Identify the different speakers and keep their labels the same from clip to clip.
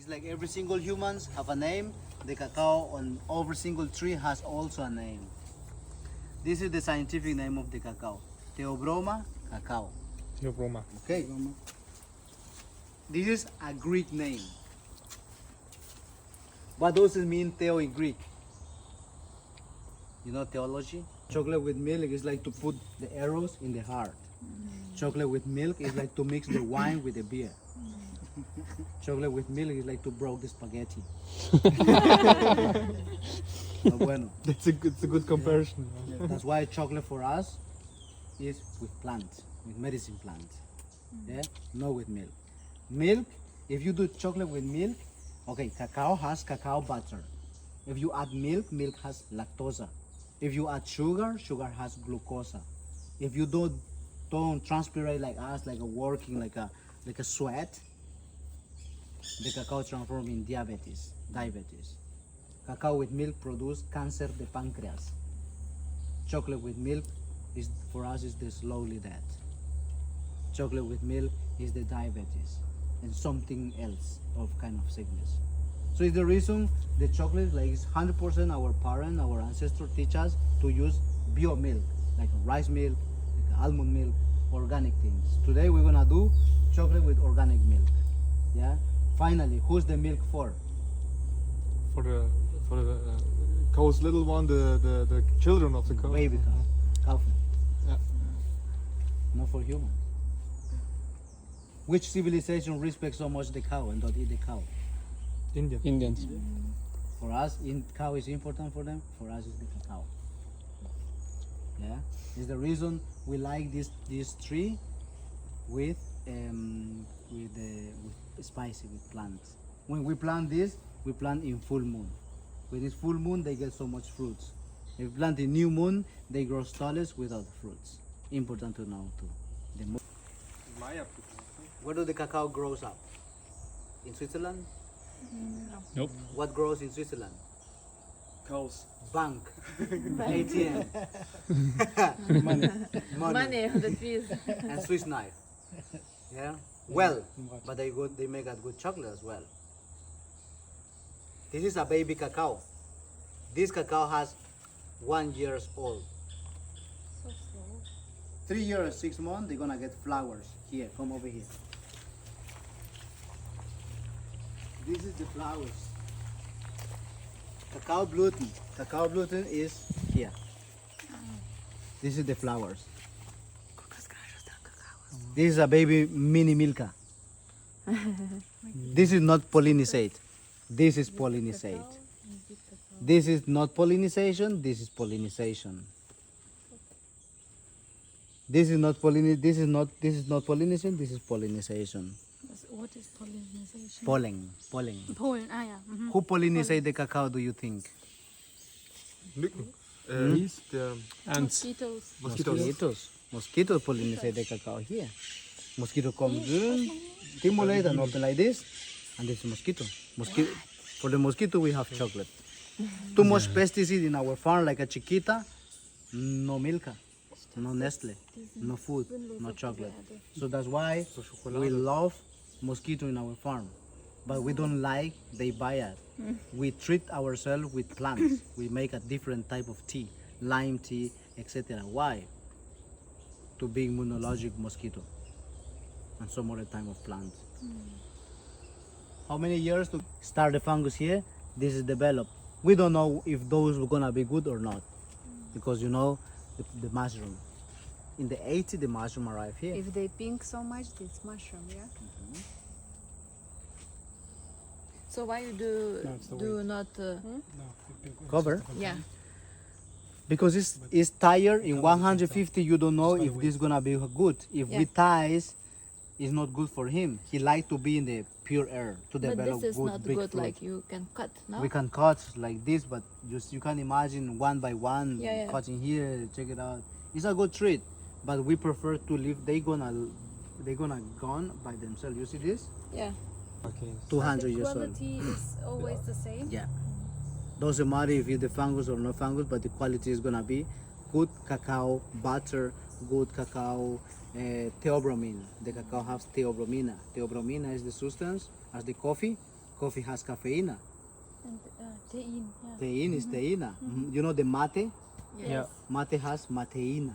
Speaker 1: like every single humans have a name. The cacao on every single tree has also a name. This is the scientific name of the cacao. Theobroma cacao.
Speaker 2: Theobroma.
Speaker 1: Okay. This is a Greek name. What does it mean, Theo, in Greek? You know theology? Chocolate with milk is like to put the arrows in the heart. Chocolate with milk is like to mix the wine with the beer. Chocolate with milk is like to broke the spaghetti. Bueno.
Speaker 2: It's a good comparison.
Speaker 1: Yeah. That's why chocolate for us is with plants, with medicine plants. Yeah, not with milk. Milk, if you do chocolate with milk, okay, cacao has cacao butter. If you add milk, milk has lactose. If you add sugar, sugar has glucose. If you don't transpirate like us, like a working like a sweat, the cacao transforms in diabetes. Cacao with milk produces cancer de pancreas. Chocolate with milk is for us is the slowly death. Chocolate with milk is the diabetes and something else of kind of sickness. So it's the reason the chocolate like is 100% our parent, our ancestors teach us to use bio milk, like rice milk, like almond milk, organic things. Today we're gonna do chocolate with organic milk. Yeah. Finally, who's the milk for?
Speaker 2: For the cow's little one, the children of the cow.
Speaker 1: Baby cow. Cow.
Speaker 2: Yeah.
Speaker 1: Not for human. Which civilization respects so much the cow and don't eat the cow?
Speaker 2: Indian.
Speaker 3: Indians.
Speaker 1: For us, cow is important for them. For us, it's the cacao. Yeah, it's the reason we like this tree with spicy with plants. When we plant this, we plant in full moon. When it's full moon, they get so much fruits. If we plant in new moon, they grow stalls without fruits. Important to know too. Where do the cacao grows up? In Switzerland?
Speaker 3: Nope.
Speaker 1: What grows in Switzerland?
Speaker 2: Cows.
Speaker 1: Bank. ATM.
Speaker 4: Money on the trees.
Speaker 1: And Swiss knife. Yeah. Well, but they make a good chocolate as well. This is a baby cacao. This cacao has 1 year old.
Speaker 4: So slow.
Speaker 1: 3 years, 6 months, they're gonna get flowers. Here, come over here. This is the flowers. Cacao gluten. Cacao gluten is here. This is the flowers. This is a baby mini milka. This is not pollinate. This is pollinate. This is not pollination. This is pollination. This is not pollination. This is not pollination. This is pollination.
Speaker 4: What is pollination?
Speaker 1: Pollen.
Speaker 4: Pollen. Yeah. Mm-hmm.
Speaker 1: Who pollinate the cacao? Do you think?
Speaker 2: Mücken. Bees, the
Speaker 3: Ants.
Speaker 4: Mosquitoes.
Speaker 1: Mosquitoes pollinate the cacao here. Mosquito comes in, stimulate and open like this, and this is mosquito. For the mosquito we have chocolate. Too much pesticide in our farm like a chiquita, no milka, no Nestle, no food, no chocolate. So that's why we love mosquito in our farm. But we don't like they buy it. We treat ourselves with plants. We make a different type of tea, lime tea, etc. Why? To be immunologic mosquito and some other type of plants. How many years to start the fungus here? This is developed. We don't know if those were gonna be good or not, because you know the mushroom. In the 80s, the mushroom arrived here.
Speaker 4: If they pink so much, it's mushroom, yeah. So why you do not?
Speaker 1: Cover.
Speaker 4: Yeah.
Speaker 1: Because it's tired in 150. You don't know if this gonna be good. If we ties, it's not good for him. He like to be in the pure air to
Speaker 4: But
Speaker 1: develop
Speaker 4: this is
Speaker 1: good
Speaker 4: not
Speaker 1: big
Speaker 4: good.
Speaker 1: fruit.
Speaker 4: Like you can cut, no?
Speaker 1: We can cut like this, but just you can imagine one by one
Speaker 4: Yeah, yeah.
Speaker 1: cutting here. Check it out. It's a good treat, but we prefer to leave. They gonna gone by themselves. You see this?
Speaker 4: Yeah.
Speaker 2: Okay.
Speaker 1: 200
Speaker 4: The
Speaker 1: years old.
Speaker 4: quality is always the same.
Speaker 1: Yeah. Doesn't matter if it's the fungus or no fungus, but the quality is gonna be good cacao butter, good cacao theobromine. The cacao has theobromina. Theobromina is the substance as the coffee Coffee has caffeine.
Speaker 4: And tein. Yeah.
Speaker 1: Tein is teina. You know the mate?
Speaker 3: Yeah.
Speaker 1: Mate has mateina.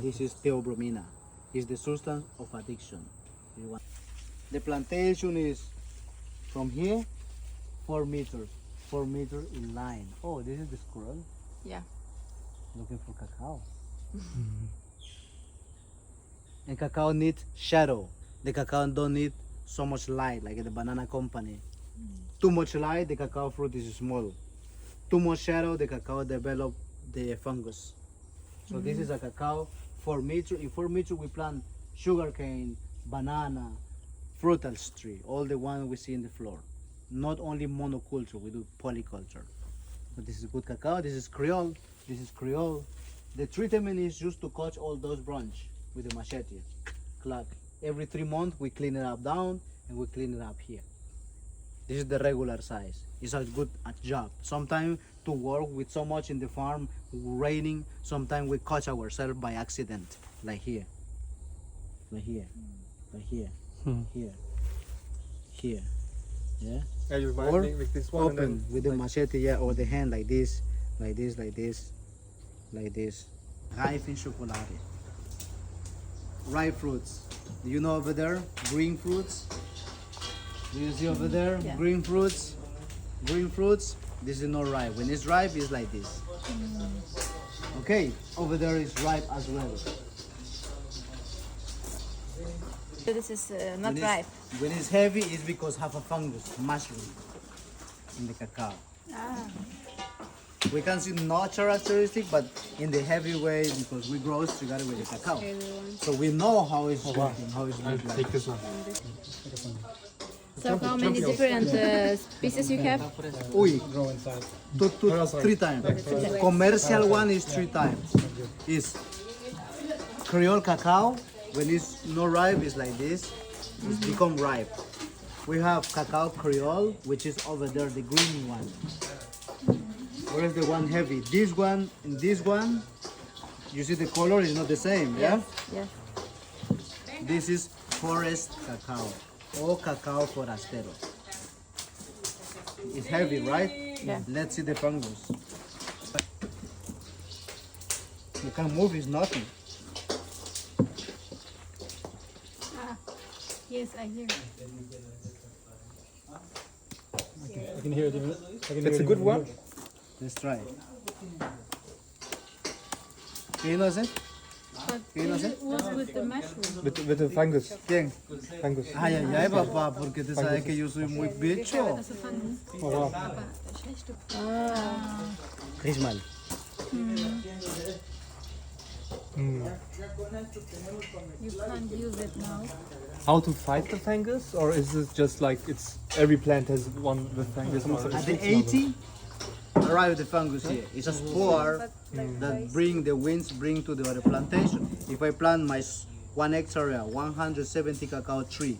Speaker 1: This is theobromina. It's the substance of addiction. The plantation is from here 4 meters. 4 meters in line. Oh, this is the squirrel
Speaker 4: Yeah.
Speaker 1: looking for cacao. And cacao needs shadow. The cacao don't need so much light like the banana company. Too much light, the cacao fruit is small. Too much shadow, the cacao develop the fungus. So this is a cacao 4 meters. In 4 meters we plant sugarcane, banana, fruital tree, all the one we see in the floor. Not only monoculture, we do polyculture. So this is good cacao, this is Creole, this is Creole. The treatment is just to cut all those branches with the machete. Clack. Every 3 months we clean it up down and we clean it up here. This is the regular size. It's a good job. Sometimes to work with so much in the farm, raining, sometimes we catch ourselves by accident, like here, like here, like here, here, here, yeah?
Speaker 2: Yeah, you might
Speaker 1: Or
Speaker 2: make this one and
Speaker 1: open
Speaker 2: then
Speaker 1: with the machete, yeah, or the hand like this, like this, like this, like this. Rijp in chocolate. Ripe fruits. Do you know over there? Green fruits. Do you see over there?
Speaker 4: Yeah.
Speaker 1: Green fruits. Green fruits. This is not ripe. When it's ripe, it's like this. Okay. Over there is ripe as well.
Speaker 4: So this is not
Speaker 1: When
Speaker 4: ripe.
Speaker 1: When it's heavy, it's because have a fungus, mushroom, in the cacao. We can see no characteristic, but in the heavy way because we grow together with the cacao. So we know how it's working, how it's
Speaker 2: I'll
Speaker 1: look like.
Speaker 2: take this one.
Speaker 4: So how many different species you have?
Speaker 1: Uy,
Speaker 3: Grow inside.
Speaker 1: 3 times. Commercial one is 3 times. Is Creole cacao. When it's not ripe, it's like this. It's become ripe. We have cacao Creole, which is over there, the green one. Where is the one heavy? This one and this one. You see the color is not the same, yeah?
Speaker 4: Yes.
Speaker 1: This is forest cacao or cacao forastero. It's heavy, right?
Speaker 4: Yeah.
Speaker 1: Let's see the fungus. You can move, it's nothing.
Speaker 4: Yes, I hear.
Speaker 3: I can hear it.
Speaker 2: That's a good one.
Speaker 1: Let's try it. Can you know it?
Speaker 4: But
Speaker 1: Can you know it?
Speaker 4: what with the mushroom?
Speaker 2: With the fungus.
Speaker 1: ¿Quién?
Speaker 2: Fungus.
Speaker 1: Ay, ay, ay, papá, porque te sabes que yo soy muy bicho.
Speaker 2: Oh wow.
Speaker 1: Riech mal.
Speaker 4: You can't use it now.
Speaker 2: How to fight the fungus, or is it just like it's every plant has one with fungus?
Speaker 1: At the 80, arrive the fungus here. It's a spore that the winds bring to the other plantation. If I plant my 1 hectare, 170 cacao tree,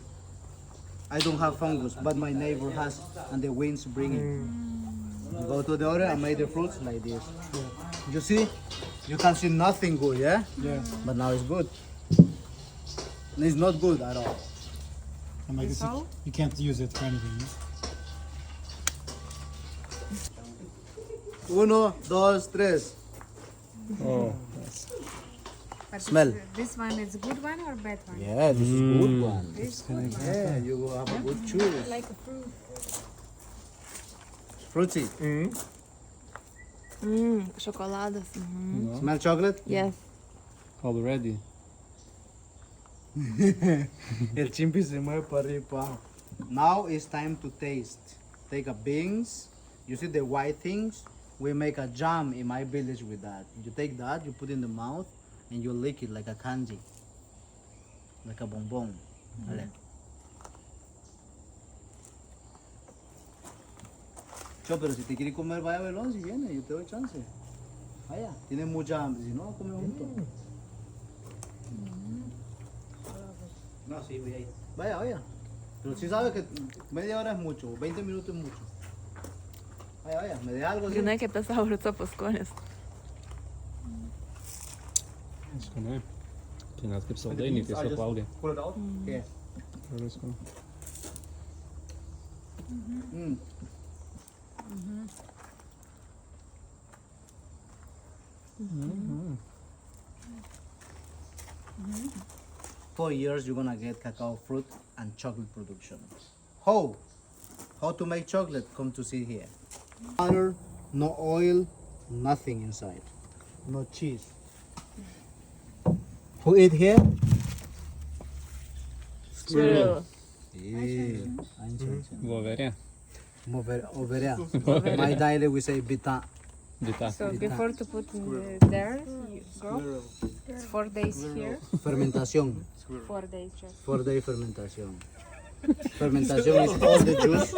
Speaker 1: I don't have fungus, but my neighbor has, and the winds bring it. Go to the other and make the fruits like this. You see? You can see nothing good, yeah?
Speaker 3: Yeah.
Speaker 1: But now it's good. It's not good at all.
Speaker 3: And like this, you can't use it for anything.
Speaker 1: 1, 2, 3.
Speaker 2: Oh.
Speaker 5: But
Speaker 1: Smell.
Speaker 5: This one is good one or bad one?
Speaker 1: Yeah, this is good one.
Speaker 5: This good one.
Speaker 1: Yeah, you will have a good choice.
Speaker 4: Like a fruit.
Speaker 1: Fruity.
Speaker 4: Šokoladas.
Speaker 1: Smell chocolate?
Speaker 4: Yes.
Speaker 2: Already.
Speaker 1: El chimpi se mueve para arriba. Now it's time to taste. Take a beans. You see the white things? We make a jam in my village with that. You take that, you put in the mouth, and you lick it like a candy. Like a bonbon. Vale. Cho, pero si te quieres comer, vaya velón, si viene, yo te doy chance. Vaya, tienes mucha hambre, si no, come juntos. No, sí, voy a ir. Vaya, vaya. Pero si sabes que media hora es mucho, 20 minutos es mucho. Vaya, vaya, me deja algo así.
Speaker 4: Žinai, kaip tas tavo recepto skonis.
Speaker 3: Skaniai. Tai net kaip saldainiai tiesiog valgai.
Speaker 2: Pull it out.
Speaker 1: Yeah.
Speaker 3: Labai skanu.
Speaker 1: Mm. 4 years you're gonna get cacao fruit and chocolate production. How? How to make chocolate? Come to see here. Butter, no oil, nothing inside. No cheese. Who eat here?
Speaker 4: Squirrel.
Speaker 1: Yeah.
Speaker 3: Voverė.
Speaker 1: Over there. My dialect we say bita.
Speaker 3: Dita.
Speaker 5: So before to put in there, you go. It's 4 days here.
Speaker 1: Fermentación.
Speaker 5: 4 days just.
Speaker 1: 4-day fermentación. Fermentation is all the juice.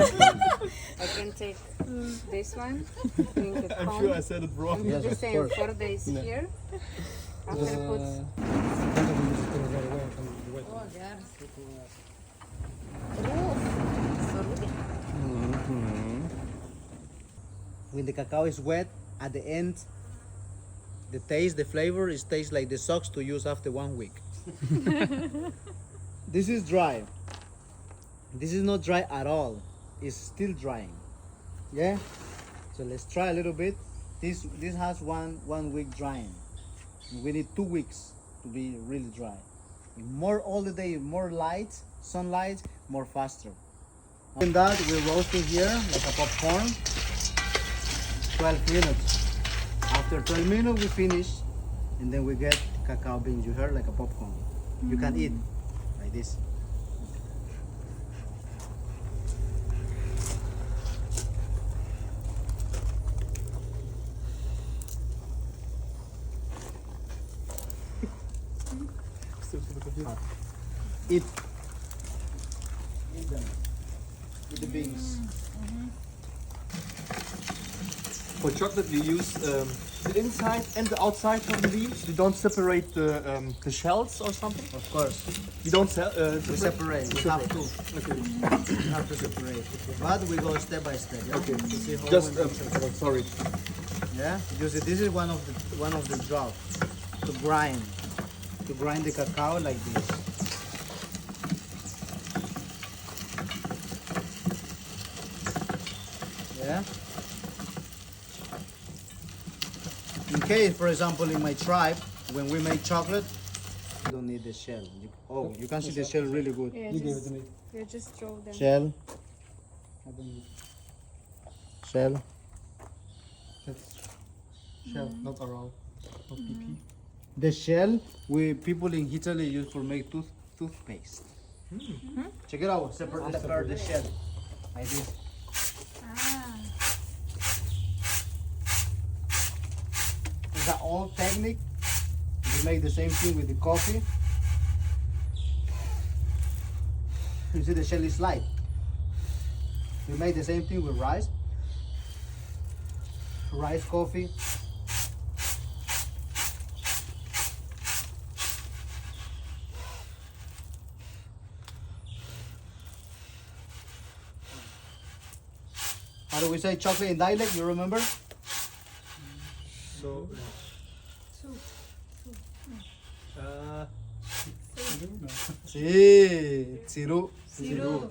Speaker 5: I can take this one, bring it
Speaker 2: I'm
Speaker 5: home,
Speaker 2: sure I said it wrong.
Speaker 5: and do
Speaker 1: Yes,
Speaker 5: the
Speaker 1: of
Speaker 5: same
Speaker 1: course.
Speaker 5: 4 days here. After put
Speaker 1: When the cacao is wet, at the end, the taste, the flavor, it tastes like the socks to use after 1 week. This is dry. This is not dry at all. It's still drying. Yeah. So let's try a little bit. This has one week drying. We need 2 weeks to be really dry. More all the day, more light, sunlight, more faster. In that we roast it here like a popcorn. 12 minutes. After 12 minutes we finish, and then we get cacao beans. You heard, like a popcorn. You can eat like this. Eat. Eat them. Eat the beans.
Speaker 2: For chocolate, we use the inside and the outside of the leaves. We don't separate the shells or something.
Speaker 1: Of course.
Speaker 2: We don't
Speaker 1: We separate. We have to.
Speaker 2: Okay.
Speaker 1: We have to separate. But we go step by step. Yeah?
Speaker 2: Okay.
Speaker 1: To see how
Speaker 2: Just
Speaker 1: when we separate.
Speaker 2: sorry.
Speaker 1: Yeah. Because this is one of the jobs to grind the cacao like this. Yeah. In case, for example, in my tribe, when we make chocolate, you don't need the shell. You can see the shell really good.
Speaker 5: yeah, you just throw them.
Speaker 1: Shell. Shell.
Speaker 2: Shell, not around. Not PP.
Speaker 1: The shell people in Italy use for make toothpaste. Check it out. Separate the shell like this. It's an old technique. We make the same thing with the coffee. You see the shell is light. We make the same thing with rice. Rice coffee. How do we say chocolate in dialect? You remember?
Speaker 2: So.
Speaker 1: Sí, Ciru.
Speaker 2: Zero.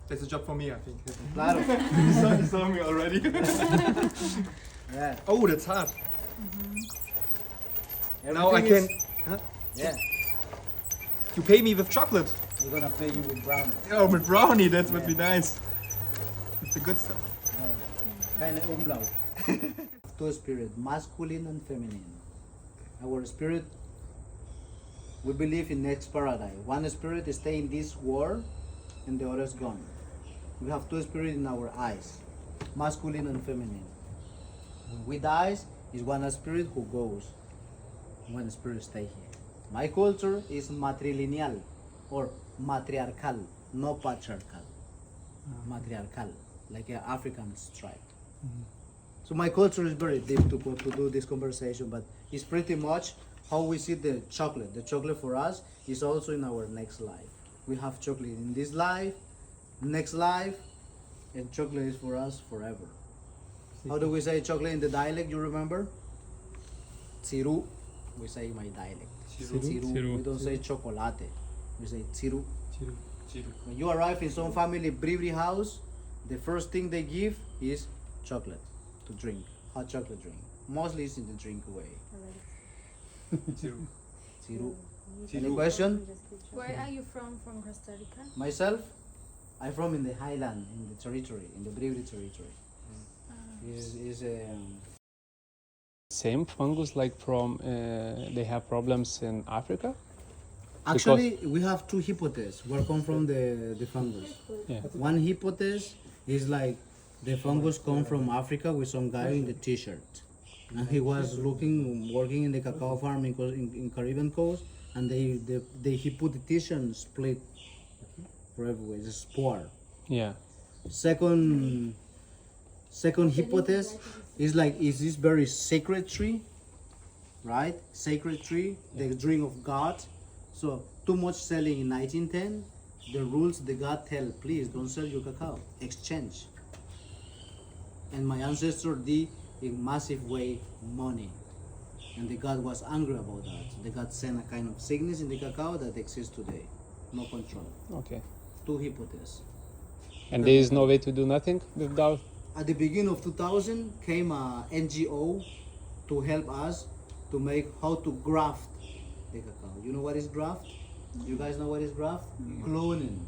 Speaker 2: That's a job for me, I think.
Speaker 1: Claro.
Speaker 2: You saw me already.
Speaker 1: Yeah.
Speaker 2: Oh, that's hard. Now I
Speaker 1: Everything
Speaker 2: can.
Speaker 1: is- Yeah.
Speaker 2: You pay me with chocolate.
Speaker 1: We're gonna pay you with brownie.
Speaker 2: Oh, with brownie, that would be nice. It's the good stuff.
Speaker 1: Kind of umlaut. Two spirit, masculine and feminine. Our spirit, we believe in next paradise. One spirit is stay in this world, and the other is gone. We have two spirits in our eyes, masculine and feminine. When we die, is one spirit who goes, one spirit stay here. My culture is matrilineal or matriarchal, no patriarchal. Matriarchal, like an African tribe. So my culture is very deep to do this conversation, but it's pretty much how we see the chocolate. The chocolate for us is also in our next life. We have chocolate in this life, next life, and chocolate is for us forever. How do we say chocolate in the dialect, you remember? Tsiru, we say in my dialect. Tsiru. We don't say chocolate, we say tsiru. When you arrive in some family Bribri house, the first thing they give is chocolate to drink, hot chocolate drink. Mostly it's in the drink way. Tsiru. Any question?
Speaker 4: Where are you from Costa Rica?
Speaker 1: Myself, I'm from in the highland, in the territory, in the Bribri territory.
Speaker 6: Same fungus like from they have problems in Africa?
Speaker 1: Actually, we have two hypotheses where come from the fungus.
Speaker 6: Yeah.
Speaker 1: One hypothesis is like the fungus come from Africa with some guy in the t-shirt. And he was working in the cacao farm in Caribbean coast, and he put the t-shirt and split for everywhere. It's a spore.
Speaker 6: Yeah.
Speaker 1: Second hypothesis is like, is this very sacred tree, right? Sacred tree, the drink of God. So too much selling in 1910, the rules the God tell, please don't sell your cacao, exchange. And my ancestor did in massive way money. And the God was angry about that. The God sent a kind of sickness in the cacao that exists today. No control.
Speaker 6: Okay.
Speaker 1: Two hypotheses.
Speaker 6: And there is no way to do nothing without.
Speaker 1: At the beginning of 2000 came a NGO to help us to make how to graft the cacao. You know what is graft? You guys know what is graft? Cloning.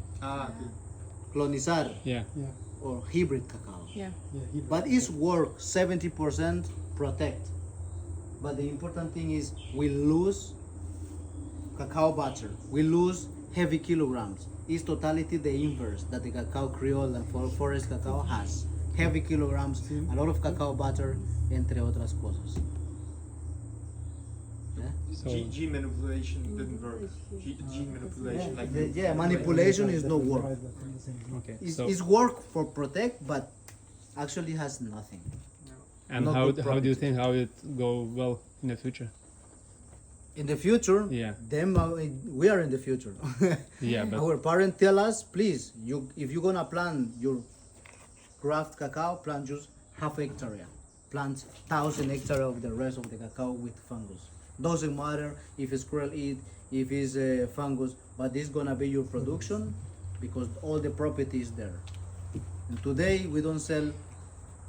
Speaker 1: Clonizar
Speaker 6: Yeah.
Speaker 1: or hybrid cacao.
Speaker 5: Yeah.
Speaker 1: But it's work 70% protect. But the important thing is we lose cacao butter. We lose heavy kilograms. It's totality the inverse that the cacao creole and forest cacao has. Heavy kilograms, a lot of cacao butter, entre otras cosas. Yeah?
Speaker 6: So
Speaker 2: Gene manipulation didn't work. Gene manipulation, like
Speaker 1: Yeah, manipulation is no work.
Speaker 6: okay.
Speaker 1: It's,
Speaker 6: So
Speaker 1: it's work for protect, but actually has nothing.
Speaker 6: and
Speaker 1: not
Speaker 6: how
Speaker 1: good
Speaker 6: do you
Speaker 1: property.
Speaker 6: think how it go well in the future?
Speaker 1: In the future,
Speaker 6: Yeah.
Speaker 1: we are in the future.
Speaker 6: Yeah, but
Speaker 1: Our parents tell us, please, if you're gonna plant your craft cacao, plant just half hectare. Plant 1,000 hectare of the rest of the cacao with fungus. Doesn't matter if it's squirrel eat, if it's fungus, but this gonna be your production because all the property is there. And today we don't sell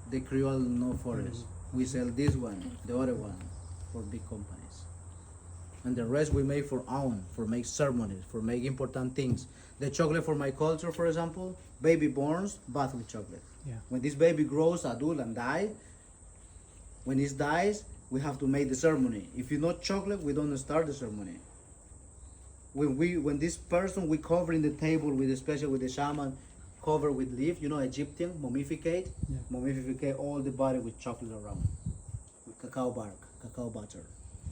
Speaker 1: the Creole no forest. We sell this one, the other one, for big companies. And the rest we make for own, for make ceremonies, for make important things. The chocolate for my culture, for example, baby borns, bath with chocolate.
Speaker 6: Yeah.
Speaker 1: When this baby grows adult and die, when it dies, we have to make the ceremony. If you not chocolate, we don't start the ceremony. When this person we cover in the table with especially with the shaman, cover with leaf, you know, Egyptian, mummificate, mummificate all the body with chocolate around, with cacao bark, cacao butter,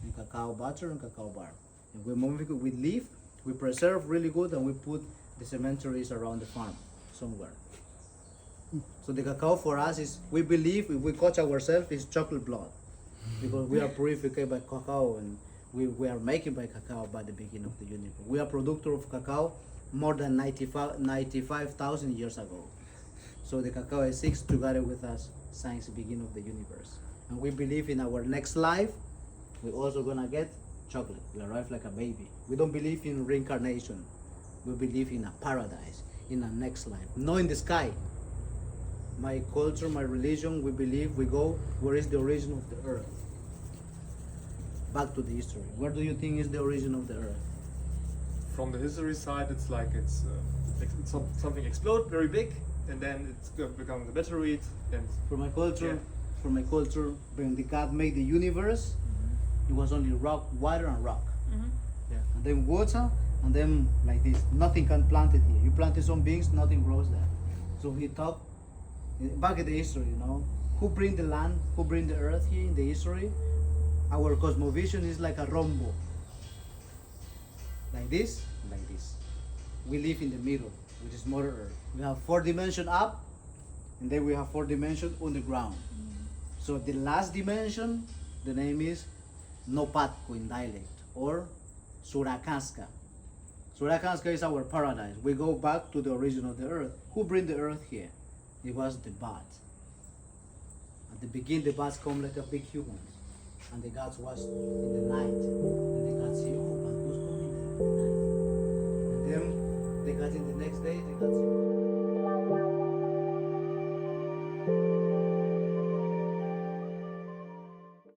Speaker 1: and cacao butter and cacao bark. And we mummificate with leaf, we preserve really good, and we put the cemeteries around the farm somewhere. So the cacao for us is, we believe if we catch ourselves, is chocolate blood, because we are purified by cacao, and we are making by cacao by the beginning of the universe. We are producer of cacao more than 95,000 years ago. So the cacao exists together with us since the beginning of the universe. And we believe in our next life, we're also gonna get chocolate. We arrive like a baby. We don't believe in reincarnation. We believe in a paradise, in a next life, not in the sky. My culture, my religion, we believe we go where is the origin of the earth. Back to the history. Where do you think is the origin of the earth?
Speaker 2: from the history side, it's like it's something explode very big, and then it's become the meteorite. And
Speaker 1: For my culture,
Speaker 2: Yeah.
Speaker 1: for my culture, when the God made the universe, it was only rock, water and rock.
Speaker 2: Yeah.
Speaker 1: And then water, and then like this. Nothing can plant it here. You planted some beans, nothing grows there. So he thought, back in the history, you know, who bring the land, who bring the earth here in the history? Our cosmovision is like a rombo. Like this, like this. We live in the middle, which is Mother Earth. We have 4 dimensions up, and then we have 4 dimensions on the ground. So the last dimension, the name is Nopatko in dialect. or Surakaska. Surakaska is our paradise. We go back to the origin of the earth. Who bring the earth here? It was the bats. At the beginning, the bats come like a big humans, and the gods was in the night. And the gods say, "Oh, but who's coming in the night?" And then the gods in the next day, the gods say,